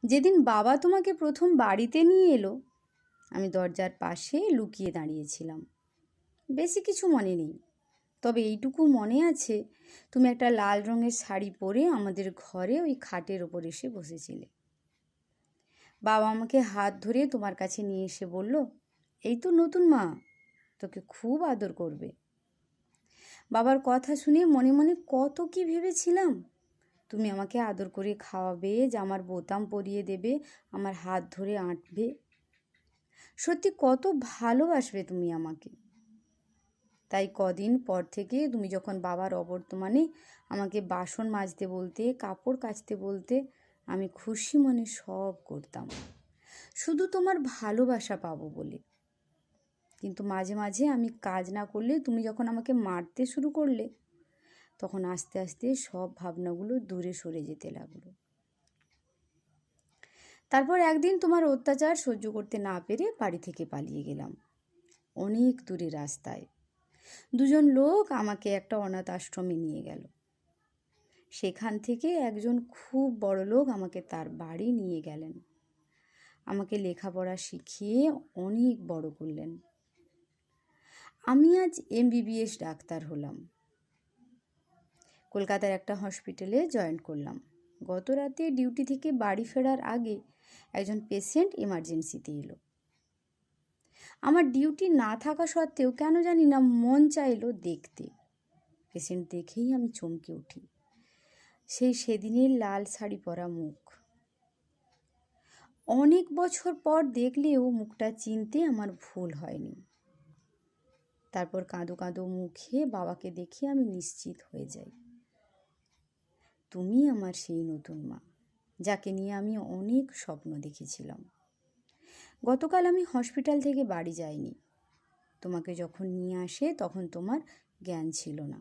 যেদিন বাবা তোমাকে প্রথম বাড়িতে নিয়ে এলো, আমি দরজার পাশে লুকিয়ে দাঁড়িয়েছিলাম। বেশি কিছু মনে নেই, তবে এইটুকু মনে আছে, তুমি একটা লাল রঙের শাড়ি পরে আমাদের ঘরে ওই খাটের ওপর এসে বসেছিলে। বাবা আমাকে হাত ধরে তোমার কাছে নিয়ে এসে বলল, এই তো নতুন মা, তোকে খুব আদর করবে। বাবার কথা শুনে মনে মনে কত কি ভেবেছিলাম। তুমি আমাকে আদর করে খাওয়াবে, জামার বোতাম পরিয়ে দেবে, আমার হাত ধরে আঁটবে। সত্যি কত ভালোবাসবে তুমি আমাকে। তাই কদিন পর থেকে তুমি যখন বাবার অবর্তমানে আমাকে বাসন মাজতে বলতে, কাপড় কাচতে বলতে, আমি খুশি মনে সব করতাম, শুধু তোমার ভালোবাসা পাবো বলে। কিন্তু মাঝে মাঝে আমি কাজ না করলে তুমি যখন আমাকে মারতে শুরু করলে, তখন আস্তে আস্তে সব ভাবনাগুলো দূরে সরে যেতে লাগলো। তারপর একদিন তোমার অত্যাচার সহ্য করতে না পেরে বাড়ি থেকে পালিয়ে গেলাম, অনেক দূরে রাস্তায়। দুজন লোক আমাকে একটা অনাথ আশ্রমে নিয়ে গেল। সেখান থেকে একজন খুব বড় লোক আমাকে তার বাড়ি নিয়ে গেলেন। আমাকে লেখাপড়া শিখিয়ে অনেক বড় করলেন। আমি আজ MBBS ডাক্তার হলাম। কলকাতার একটা হসপিটালে জয়েন করলাম। গত রাতে ডিউটি থেকে বাড়ি ফেরার আগে একজন পেশেন্ট এমার্জেন্সিতে এলো। আমার ডিউটি না থাকা সত্ত্বেও কেন জানি না মন চাইলো দেখতে। পেশেন্ট দেখেই আমি চমকে উঠি। সেদিনের লাল শাড়ি পরা মুখ। অনেক বছর পর দেখলেও মুখটা চিনতে আমার ভুল হয়নি। তারপর কাঁদো কাঁদো মুখে বাবাকে দেখে আমি নিশ্চিত হয়ে যাই, তুমি আমার সেই নতুন মা, যাকে নিয়ে আমি অনেক স্বপ্ন দেখেছিলাম। গতকাল আমি হসপিটাল থেকে বাড়ি যাইনি। তোমাকে যখন নিয়ে আসে তখন তোমার জ্ঞান ছিল না।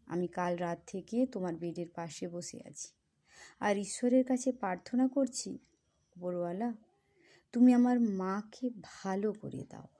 আমি কাল রাত থেকে তোমার বেডের পাশে বসে আছি আর ঈশ্বরের কাছে প্রার্থনা করছি, উপরওয়ালা, তুমি আমার মাকে ভালো করে দাও।